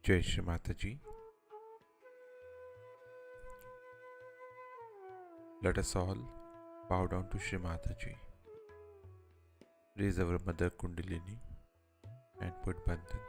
Jai Shri Mataji. Let us all bow down to Shri Mataji. Raise our Mother Kundalini and put Bandhan.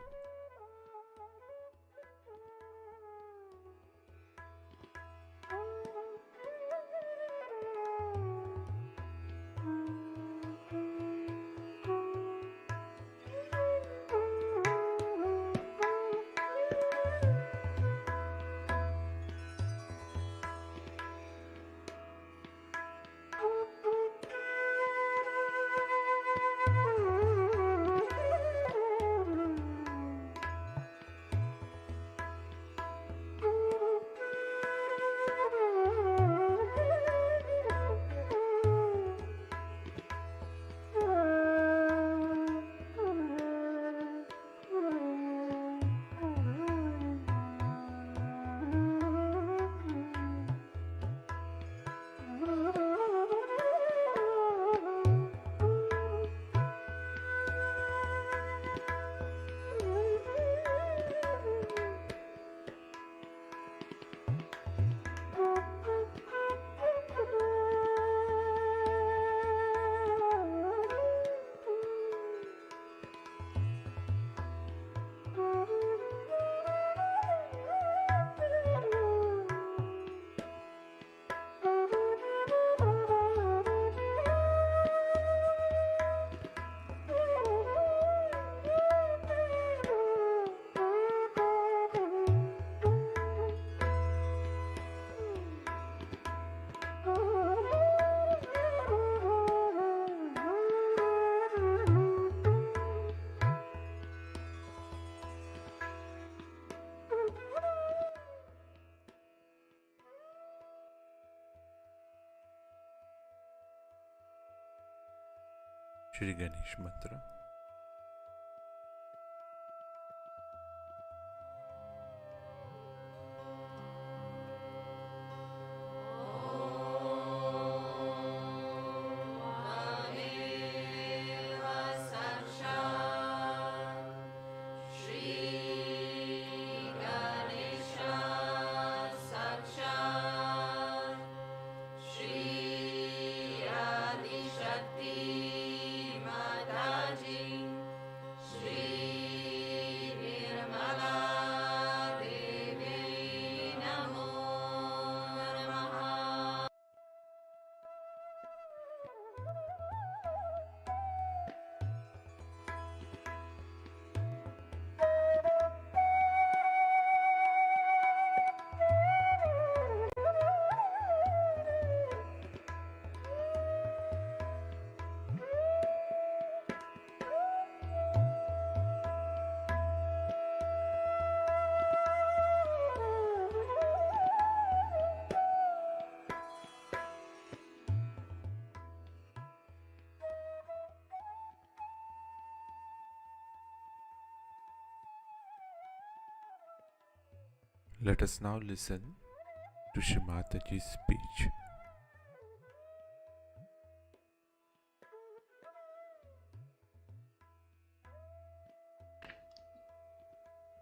Shri Ganesh Mantra. Let us now listen to Shri Mataji's speech.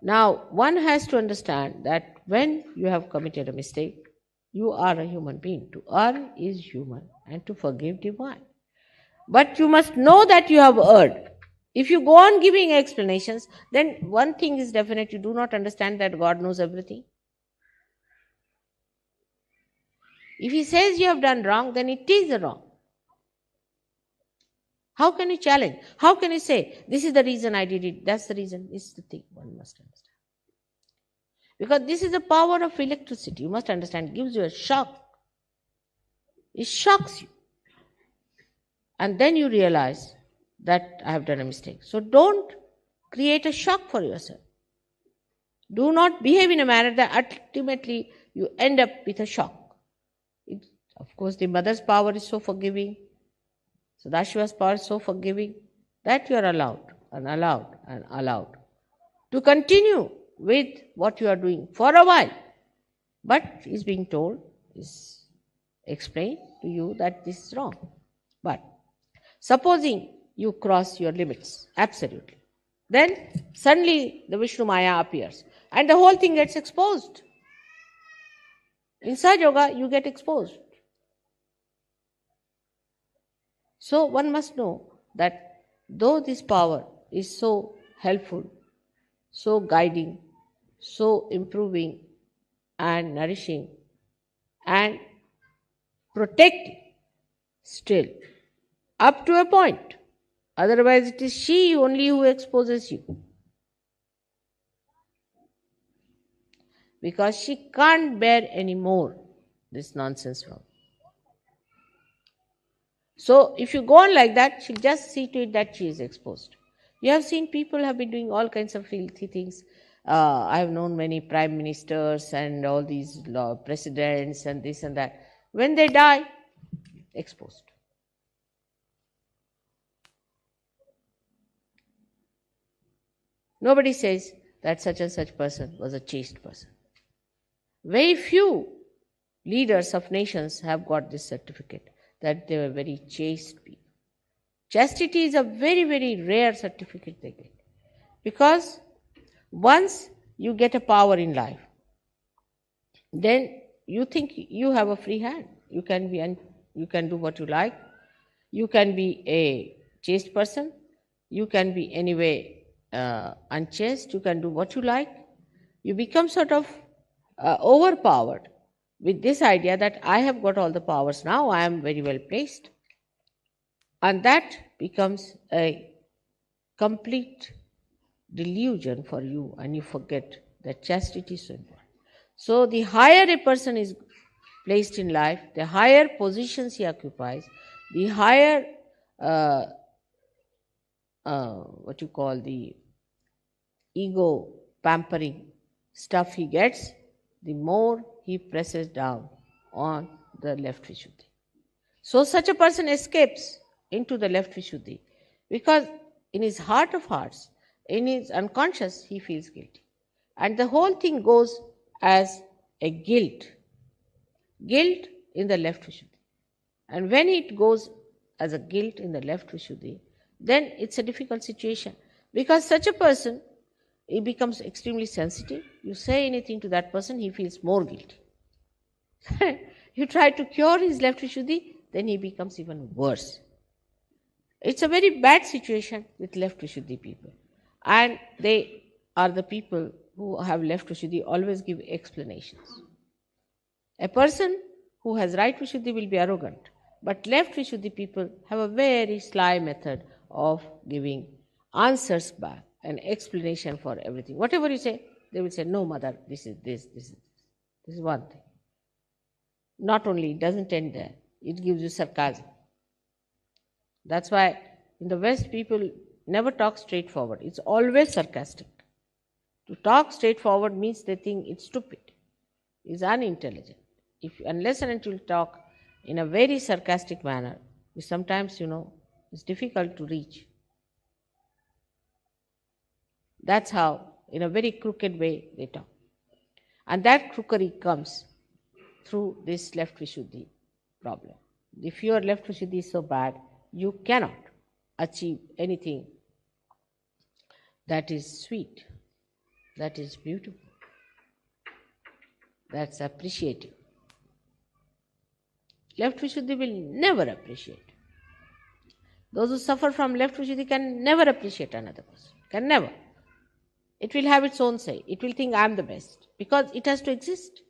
Now, one has to understand that when you have committed a mistake, you are a human being. To err is human and to forgive divine. But you must know that you have erred. If you go on giving explanations, then one thing is definite, you do not understand that God knows everything. If He says you have done wrong, then it is a wrong. How can you challenge? How can you say, this is the reason I did it, that's the reason? This is the thing one must understand. Because this is the power of electricity. You must understand, it gives you a shock. It shocks you. And then you realize that I have done a mistake. So don't create a shock for yourself. Do not behave in a manner that ultimately you end up with a shock. Of course, the mother's power is so forgiving. Sadashiva's power is so forgiving that you are allowed and allowed and allowed to continue with what you are doing for a while. But is being told, is explained to you that this is wrong. But supposing you cross your limits, absolutely, then suddenly the Vishnu Maya appears and the whole thing gets exposed. In Sahaja Yoga, you get exposed. So one must know that though this power is so helpful, so guiding, so improving and nourishing and protecting, still, up to a point. Otherwise it is she only who exposes you. Because she can't bear any more this nonsense from. So if you go on like that, she'll just see to it that she is exposed. You have seen people have been doing all kinds of filthy things. I have known many prime ministers and all these presidents and this and that. When they die, exposed. Nobody says that such and such person was a chaste person. Very few leaders of nations have got this certificate, that they were very chaste people. Chastity is a very, very rare certificate they get. Because once you get a power in life, then you think you have a free hand. You can do what you like. You can be a chaste person. You can be anyway unchaste. You can do what you like. You become sort of overpowered with this idea that I have got all the powers now, I am very well placed. And that becomes a complete delusion for you, and you forget that chastity is so important. So the higher a person is placed in life, the higher positions he occupies, the higher what you call the ego pampering stuff he gets, the more he presses down on the left Vishuddhi. So such a person escapes into the left Vishuddhi Because in his heart of hearts, in his unconscious, he feels guilty. And the whole thing goes as a guilt in the left Vishuddhi. And when it goes as a guilt in the left Vishuddhi, then it's a difficult situation. Because such a person, he becomes extremely sensitive. You say anything to that person, he feels more guilty. You try to cure his left Vishuddhi, then he becomes even worse. It's a very bad situation with left Vishuddhi people. And they are the people who have left Vishuddhi always give explanations. A person who has right Vishuddhi will be arrogant, but left Vishuddhi people have a very sly method of giving answers back, an explanation for everything. Whatever you say, they will say, no, mother, this is this, this is this. This is one thing. Not only, it doesn't end there, it gives you sarcasm. That's why in the West, people never talk straightforward. It's always sarcastic. To talk straightforward means they think it's stupid, it's unintelligent. Unless and until you talk in a very sarcastic manner, which sometimes, it's difficult to reach. That's how, in a very crooked way, they talk. And that crookery comes through this left Vishuddhi problem. If your left Vishuddhi is so bad, you cannot achieve anything that is sweet, that is beautiful, that's appreciative. Left Vishuddhi will never appreciate. Those who suffer from left Vishuddhi can never appreciate another person. Can never. It will have its own say. It will think I am the best. Because it has to exist.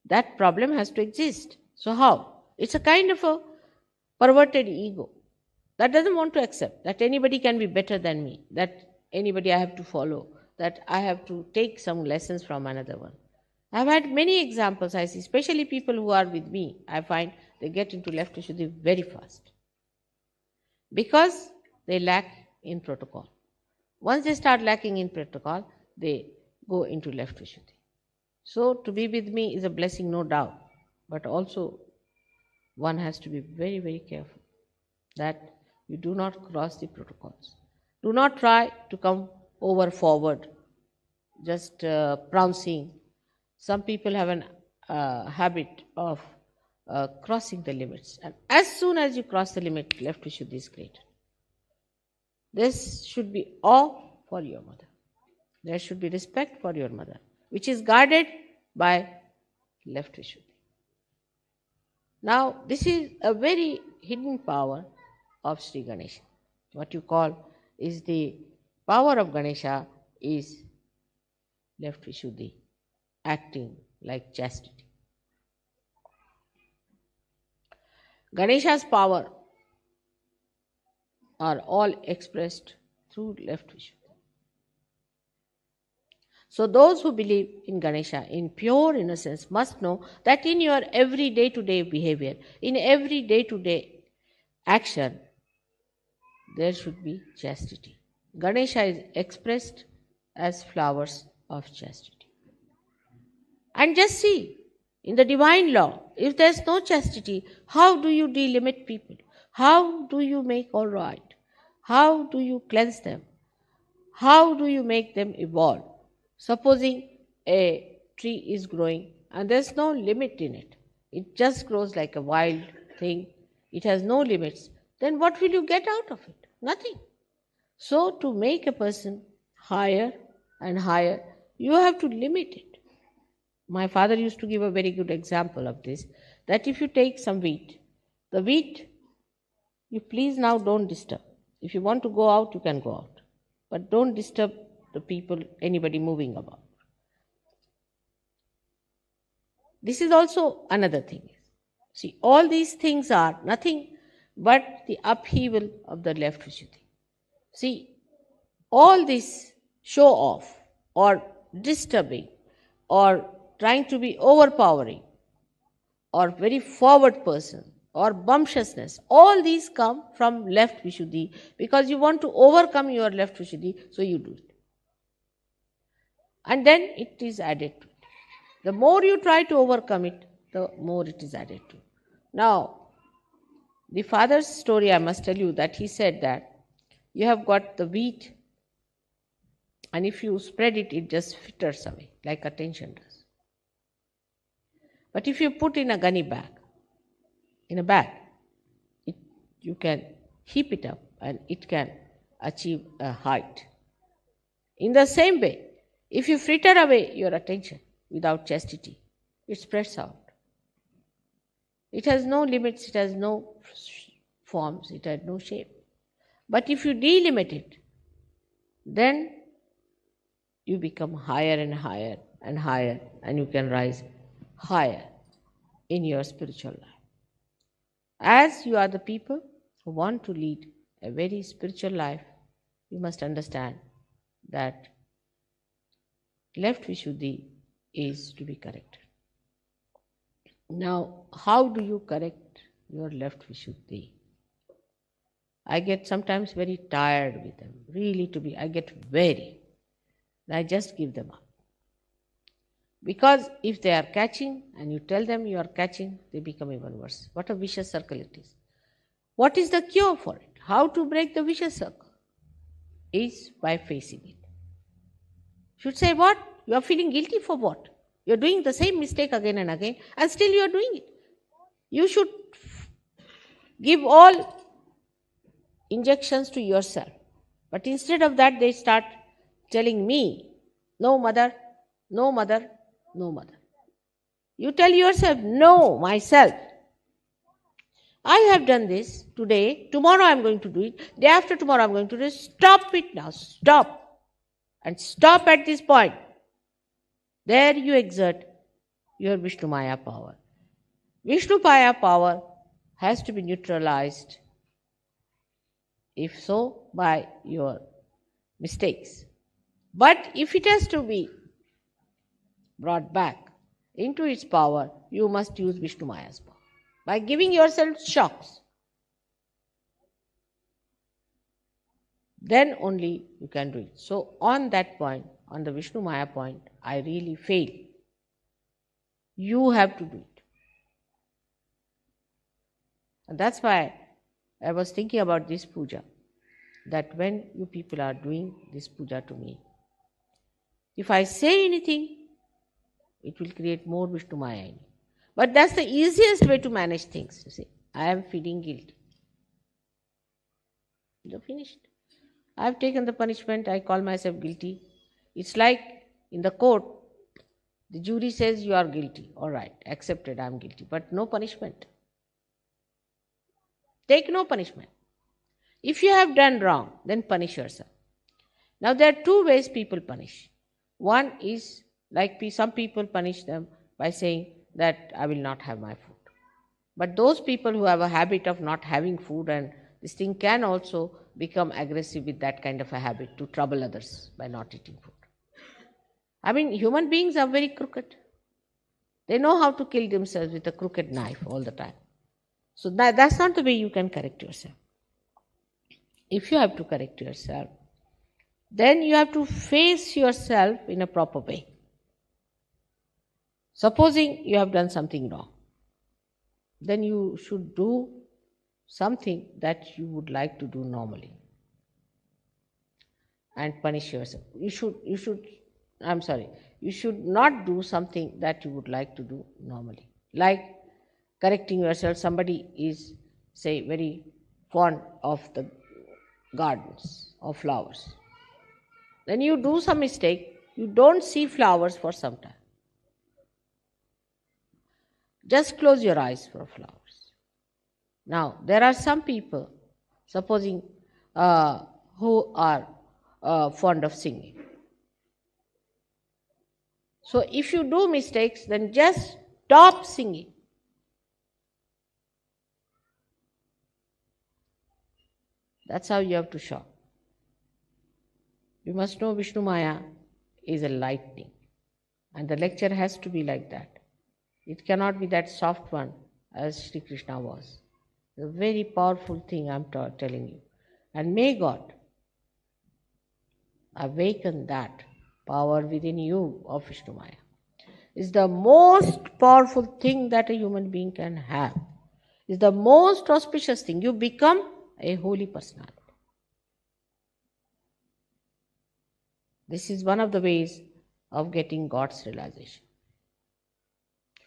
That problem has to exist. So how? It's a kind of a perverted ego that doesn't want to accept that anybody can be better than me, that anybody I have to follow, that I have to take some lessons from another one. I've had many examples I see, especially people who are with me. I find they get into left Vishuddhi very fast because they lack in protocol. Once they start lacking in protocol, they go into left Vishuddhi. So to be with me is a blessing, no doubt, but also one has to be very, very careful that you do not cross the protocols. Do not try to come over forward, just pronouncing. Some people have a habit of crossing the limits. And as soon as you cross the limit, left Vishuddhi is created. This should be awe for your mother. There should be respect for your mother, which is guarded by left Vishuddhi. Now, this is a very hidden power of Sri Ganesha. What you call is the power of Ganesha is left Vishuddhi, acting like chastity. Ganesha's power are all expressed through left Vishuddhi. So those who believe in Ganesha in pure innocence must know that in your every day-to-day behavior, in every day-to-day action, there should be chastity. Ganesha is expressed as flowers of chastity. And just see, in the divine law, if there's no chastity, how do you delimit people? How do you make all right? How do you cleanse them? How do you make them evolve? Supposing a tree is growing and there's no limit in it, it just grows like a wild thing, it has no limits, then what will you get out of it? Nothing. So to make a person higher and higher, you have to limit it. My father used to give a very good example of this, that if you take some wheat, the wheat, you please now don't disturb. If you want to go out, you can go out. But don't disturb the people, anybody moving about. This is also another thing. See, all these things are nothing but the upheaval of the left Vishuddhi. See, all this show off or disturbing or trying to be overpowering or very forward person or bumptiousness, all these come from left Vishuddhi because you want to overcome your left Vishuddhi, so you do it. And then it is added to it. The more you try to overcome it, the more it is added to. Now, The father's story, I must tell you that he said that you have got the wheat, and if you spread it, it just fritters away like attention does. But if you put in a gunny bag, you can heap it up and it can achieve a height. In the same way, if you fritter away your attention without chastity, it spreads out. It has no limits, it has no forms, it has no shape. But if you delimit it, then you become higher and higher and higher, and you can rise higher in your spiritual life. As you are the people who want to lead a very spiritual life, you must understand that left Vishuddhi is to be corrected. Now, how do you correct your left Vishuddhi? I get sometimes very tired with them. I get very. I just give them up. Because if they are catching and you tell them you are catching, they become even worse. What a vicious circle it is. What is the cure for it? How to break the vicious circle? Is by facing it. You should say, what? You are feeling guilty for what? You are doing the same mistake again and again, and still you are doing it. You should give all injections to yourself. But instead of that, they start telling me, no mother, no mother, no mother. You tell yourself, no, myself. I have done this today, tomorrow I am going to do it, day after tomorrow I am going to do it. Stop it now, stop. And stop at this point. There you exert your Vishnu Maya power. Vishnu Maya power has to be neutralized, if so, by your mistakes. But if it has to be brought back into its power, you must use Vishnu Maya's power by giving yourself shocks. Then only you can do it. So on that point, on the Vishnu Maya point, I really fail. You have to do it. And that's why I was thinking about this puja, that when you people are doing this puja to me, if I say anything, it will create more Vishnu Maya in you. But that's the easiest way to manage things, you see. I am feeling guilty. You're finished. I have taken the punishment, I call myself guilty. It's like in the court, the jury says you are guilty. All right, accepted, I am guilty. But no punishment. Take no punishment. If you have done wrong, then punish yourself. Now there are two ways people punish. One is like some people punish them by saying that I will not have my food. But those people who have a habit of not having food, and this thing can also become aggressive with that kind of a habit to trouble others by not eating food. I mean, human beings are very crooked. They know how to kill themselves with a crooked knife all the time. So that's not the way you can correct yourself. If you have to correct yourself, then you have to face yourself in a proper way. Supposing you have done something wrong, then you should do something that you would like to do normally and punish yourself. You should not do something that you would like to do normally. Like correcting yourself, somebody is, say, very fond of the gardens of flowers. Then you do some mistake, you don't see flowers for some time. Just close your eyes for flowers. Now, there are some people, supposing, who are fond of singing. So if you do mistakes, then just stop singing. That's how you have to shock. You must know Vishnu Maya is a lightning, and the lecture has to be like that. It cannot be that soft one as Sri Krishna was. It's a very powerful thing I'm telling you. And may God awaken that power within you of Vishnu Maya. It's the most powerful thing that a human being can have. is the most auspicious thing. You become a holy personality. This is one of the ways of getting God's realization.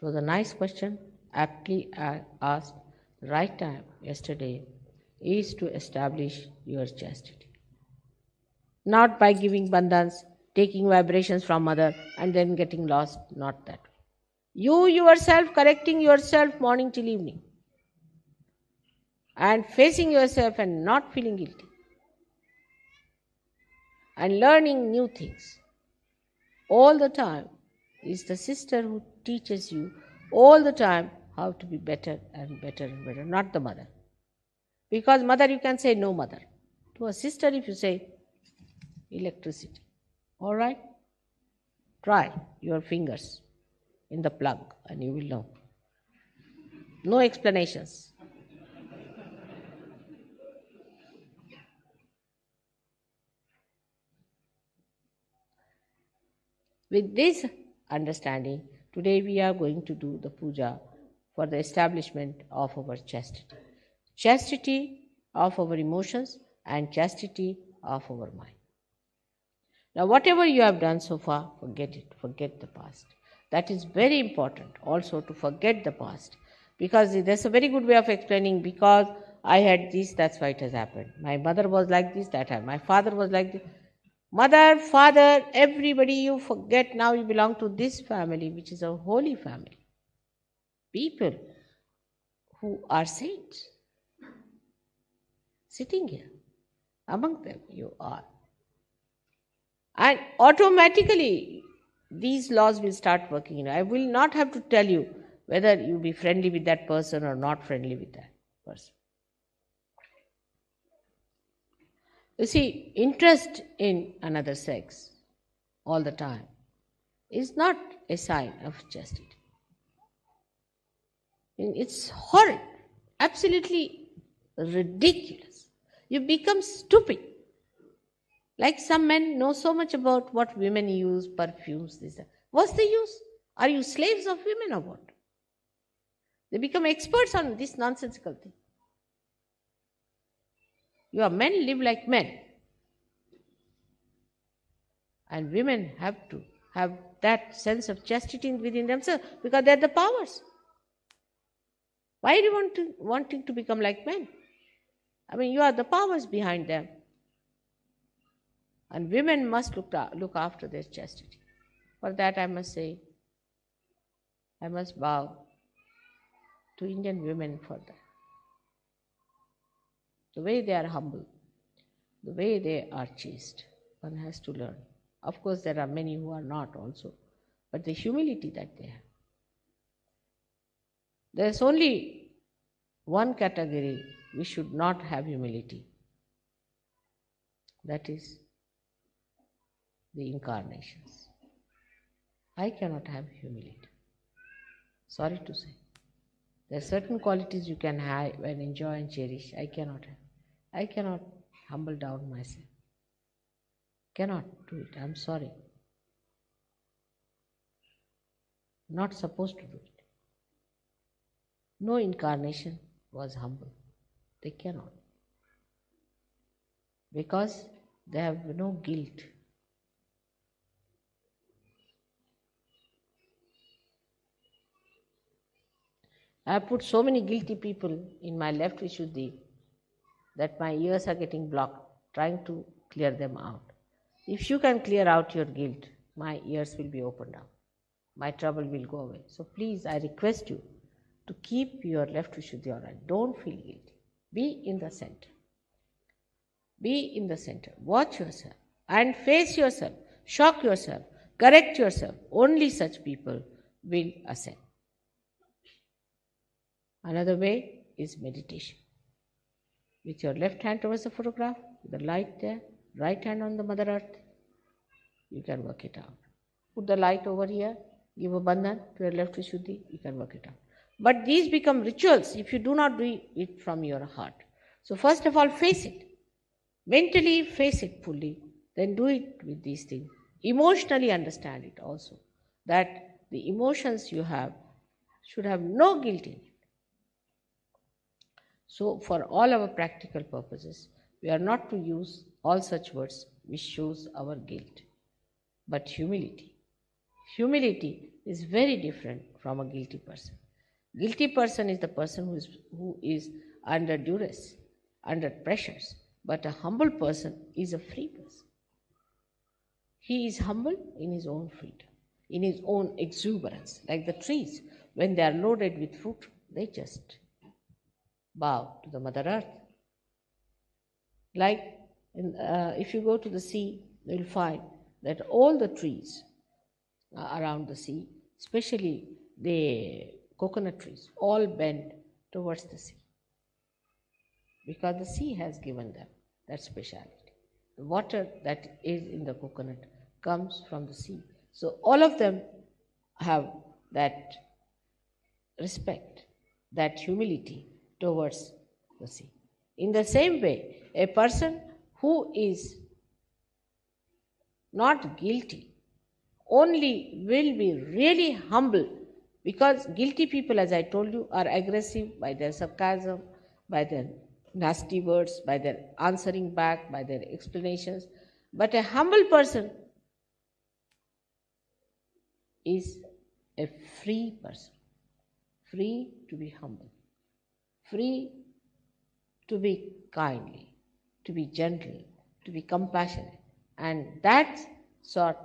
It was a nice question, aptly asked. The right time yesterday is to establish your chastity. Not by giving bandhans, taking vibrations from mother and then getting lost, not that way. You yourself correcting yourself morning till evening and facing yourself and not feeling guilty and learning new things. All the time is the sister who teaches you all the time how to be better and better and better, not the mother. Because mother, you can say no mother. To a sister, if you say electricity, all right? Try your fingers in the plug and you will know. No explanations. With this understanding, today we are going to do the puja for the establishment of our chastity. Chastity of our emotions and chastity of our mind. Now, whatever you have done so far, forget it. Forget the past. That is very important also to forget the past. Because there's a very good way of explaining, because I had this, that's why it has happened. My mother was like this, that happened. My father was like this. Mother, father, everybody you forget, now you belong to this family, which is a holy family. People who are saints. Sitting here. Among them you are. And automatically these laws will start working. I will not have to tell you whether you be friendly with that person or not friendly with that person. You see, interest in another sex all the time is not a sign of chastity. It's horrid, absolutely ridiculous. You become stupid. Like some men know so much about what women use, perfumes, this. What's the use? Are you slaves of women or what? They become experts on this nonsensical thing. You are men, live like men. And women have to have that sense of chastity within themselves because they are the powers. Why are you wanting to become like men? I mean, you are the powers behind them. And women must look after their chastity. For that I must say, I must bow to Indian women for that. The way they are humble, the way they are chaste, one has to learn. Of course, there are many who are not also, but the humility that they have. There is only one category we should not have humility. That is the incarnations. I cannot have humility. Sorry to say. There are certain qualities you can have and enjoy and cherish. I cannot have. I cannot humble down myself. Cannot do it. I'm sorry. Not supposed to do it. No incarnation was humble. They cannot. Because they have no guilt. I have put so many guilty people in my left Vishuddhi that my ears are getting blocked, trying to clear them out. If you can clear out your guilt, my ears will be opened up. My trouble will go away. So please, I request you to keep your left Vishuddhi all right. Don't feel guilty. Be in the center. Be in the center. Watch yourself and face yourself. Shock yourself. Correct yourself. Only such people will ascend. Another way is meditation. With your left hand towards the photograph, the light there, right hand on the Mother Earth, you can work it out. Put the light over here, give a bandhan to your left Vishuddhi, you can work it out. But these become rituals if you do not do it from your heart. So first of all, face it. Mentally face it fully, then do it with these things. Emotionally understand it also, that the emotions you have should have no guilt in it. So, for all our practical purposes, we are not to use all such words which shows our guilt, but humility. Humility is very different from a guilty person. Guilty person is the person who is under duress, under pressures, but a humble person is a free person. He is humble in his own freedom, in his own exuberance. Like the trees, when they are loaded with fruit, they just bow to the Mother Earth. Like if you go to the sea, you will find that all the trees around the sea, especially the coconut trees, all bend towards the sea, because the sea has given them that speciality. The water that is in the coconut comes from the sea. So all of them have that respect, that humility towards the sea. In the same way, a person who is not guilty only will be really humble, because guilty people, as I told you, are aggressive by their sarcasm, by their nasty words, by their answering back, by their explanations. But a humble person is a free person, free to be humble, free to be kindly, to be gentle, to be compassionate. And that sort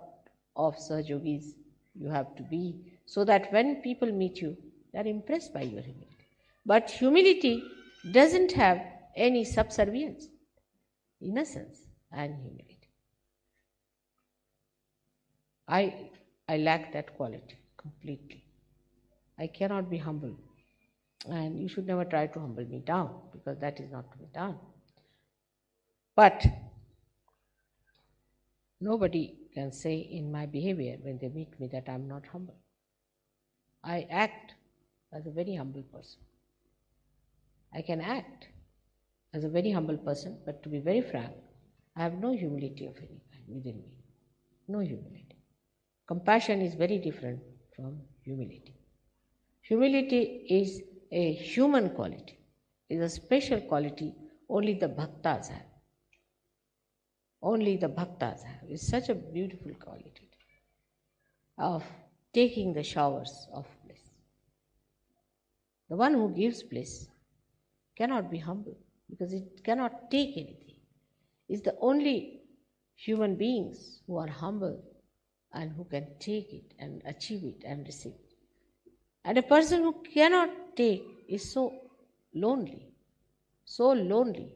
of Sahajogis you have to be, so that when people meet you, they are impressed by your humility. But humility doesn't have any subservience, innocence and humility. I lack that quality completely. I cannot be humble. And you should never try to humble me down, because that is not to be done. But nobody can say in my behavior when they meet me that I am not humble. I act as a very humble person. I can act as a very humble person, but to be very frank, I have no humility of any kind within me. No humility. Compassion is very different from humility. Humility is a human quality, is a special quality only the bhaktas have. Only the bhaktas have. It's such a beautiful quality of taking the showers of bliss. The one who gives bliss cannot be humble, because it cannot take anything. It's the only human beings who are humble and who can take it and achieve it and receive it. And a person who cannot take is so lonely, so lonely.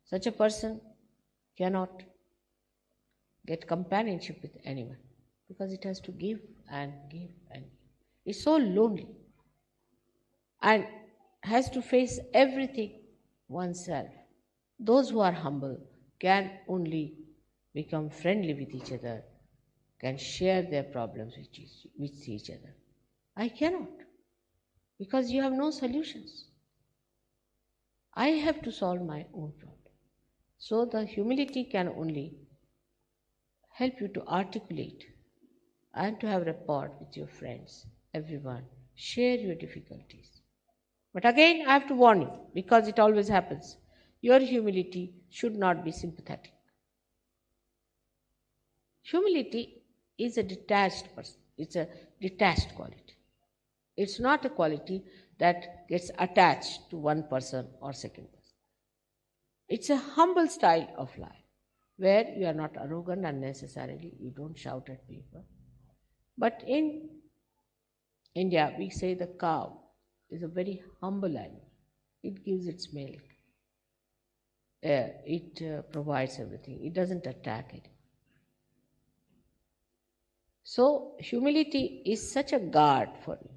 Such a person cannot get companionship with anyone, because it has to give and give and give. It's so lonely and has to face everything oneself. Those who are humble can only become friendly with each other, can share their problems with each other. I cannot, because you have no solutions. I have to solve my own problem. So the humility can only help you to articulate and to have rapport with your friends, everyone. Share your difficulties. But again, I have to warn you, because it always happens. Your humility should not be sympathetic. Humility is a detached person. It's a detached quality. It's not a quality that gets attached to one person or second person. It's a humble style of life, where you are not arrogant unnecessarily, you don't shout at people. But in India, we say the cow is a very humble animal. It gives its milk. It provides everything. It doesn't attack it. So humility is such a guard for you.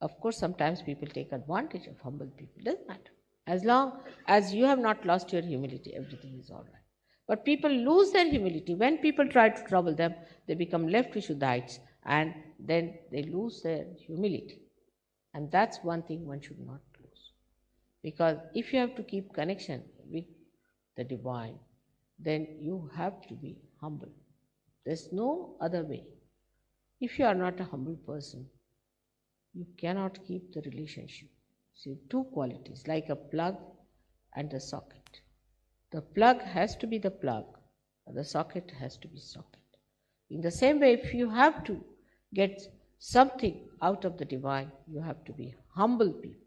Of course, sometimes people take advantage of humble people. It doesn't matter. As long as you have not lost your humility, everything is all right. But people lose their humility. When people try to trouble them, they become left Vishuddhites, and then they lose their humility. And that's one thing one should not lose. Because if you have to keep connection with the divine, then you have to be humble. There's no other way. If you are not a humble person, you cannot keep the relationship. See, two qualities, like a plug and a socket. The plug has to be the plug, and the socket has to be socket. In the same way, if you have to get something out of the divine, you have to be humble people.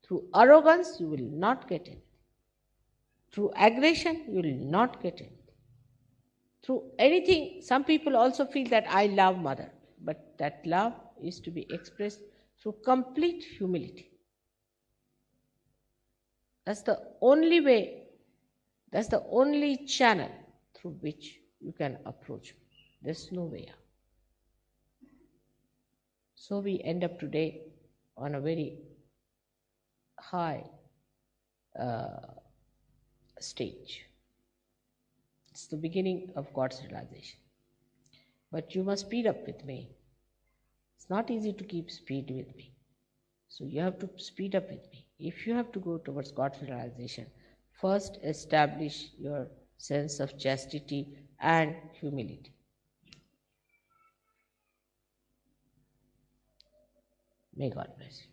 Through arrogance, you will not get anything. Through aggression, you will not get anything. Through anything, some people also feel that I love mother, but that love is to be expressed through complete humility. That's the only way, that's the only channel through which you can approach me. There's no way out. So we end up today on a very high stage. It's the beginning of God's realization. But you must speed up with me. It's not easy to keep speed with me. So you have to speed up with me. If you have to go towards God's realization, first establish your sense of chastity and humility. May God bless you.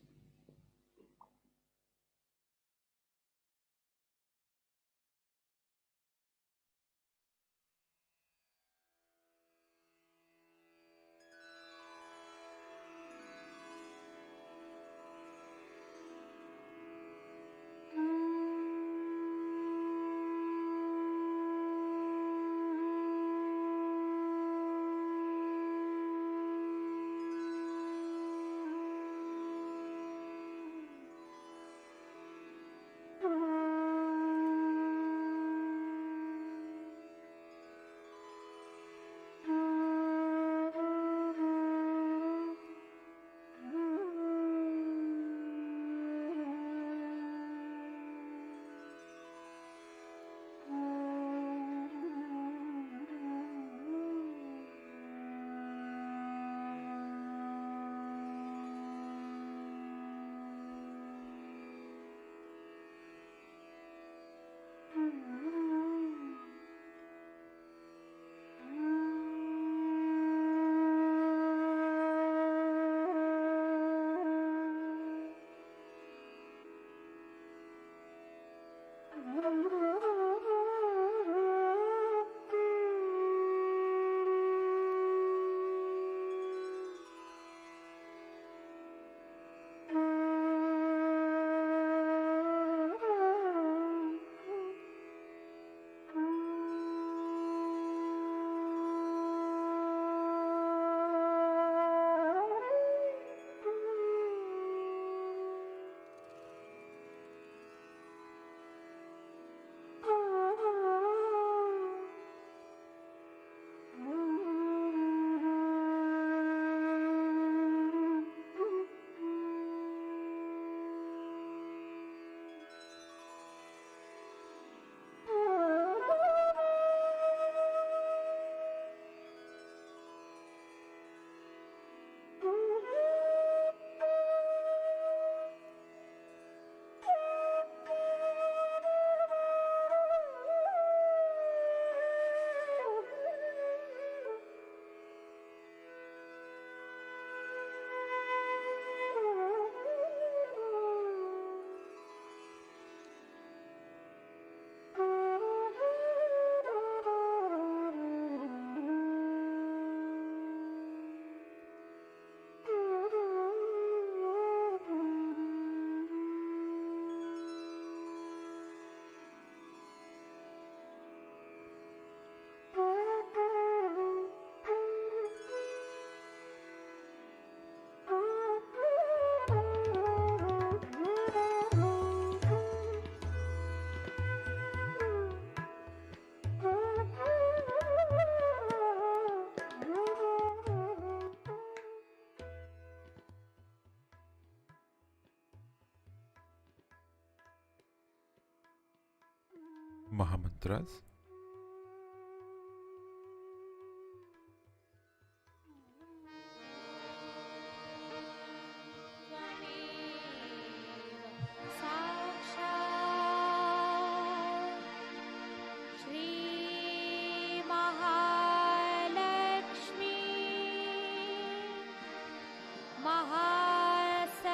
Mahamantras.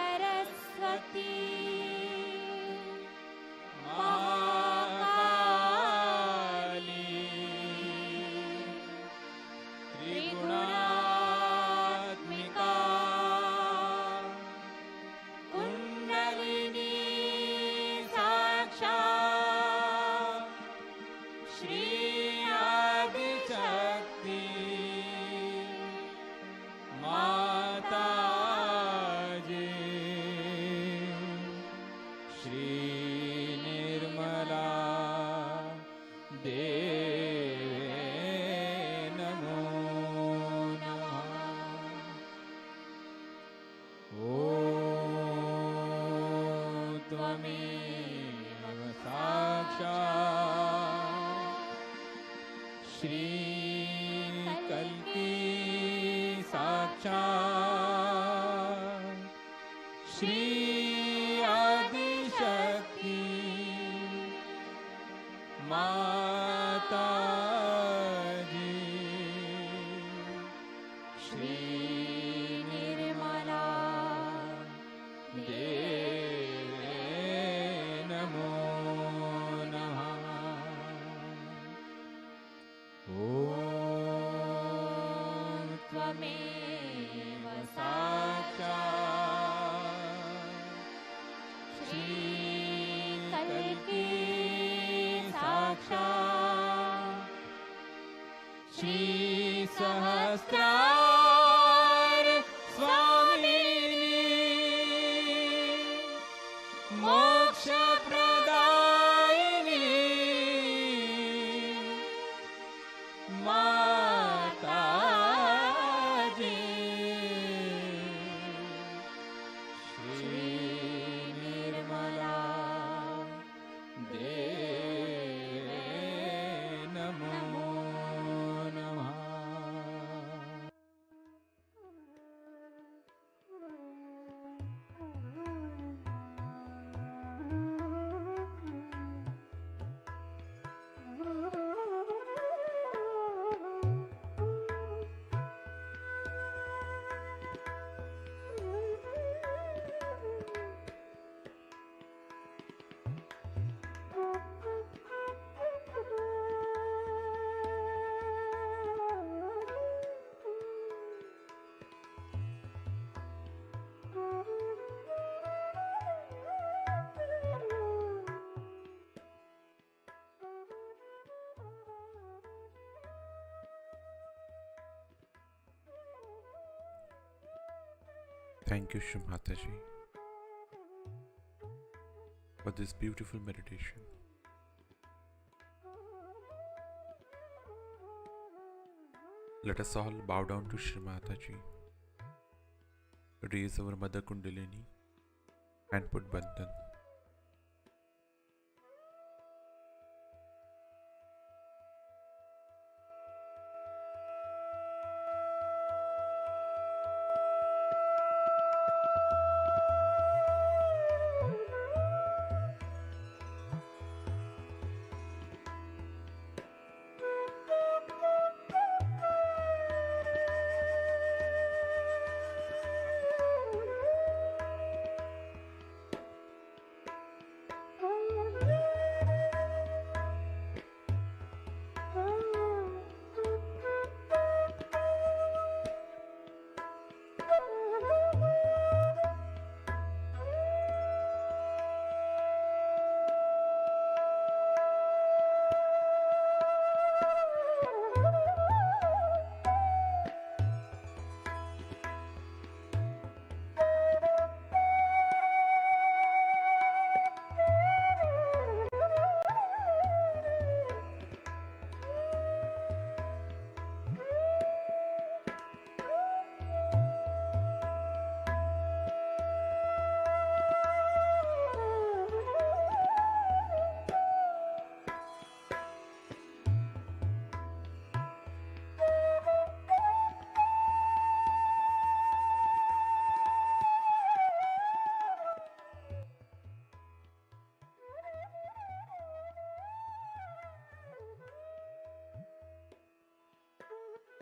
Mahasaraswati ॐ त्वमेव साक्षात् श्रीकल्की साक्षात् श्री आदिशक्ति माता जी श्री निर्मला देवे नमो नमः। ॐ त्वमेव साक्षात् श्रीकल्की साक्षात् श्री सहस्रार स्वामिनी मोक्ष प्रदायिनी माता जी श्री निर्मला देवे नमो नमः। Thank you, Shri Mataji, for this beautiful meditation. Let us all bow down to Shri Mataji, raise our Mother Kundalini and put Bandhan.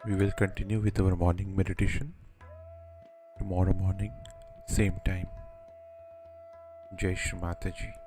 We will continue with our morning meditation tomorrow morning, same time. Jai Shri Mataji.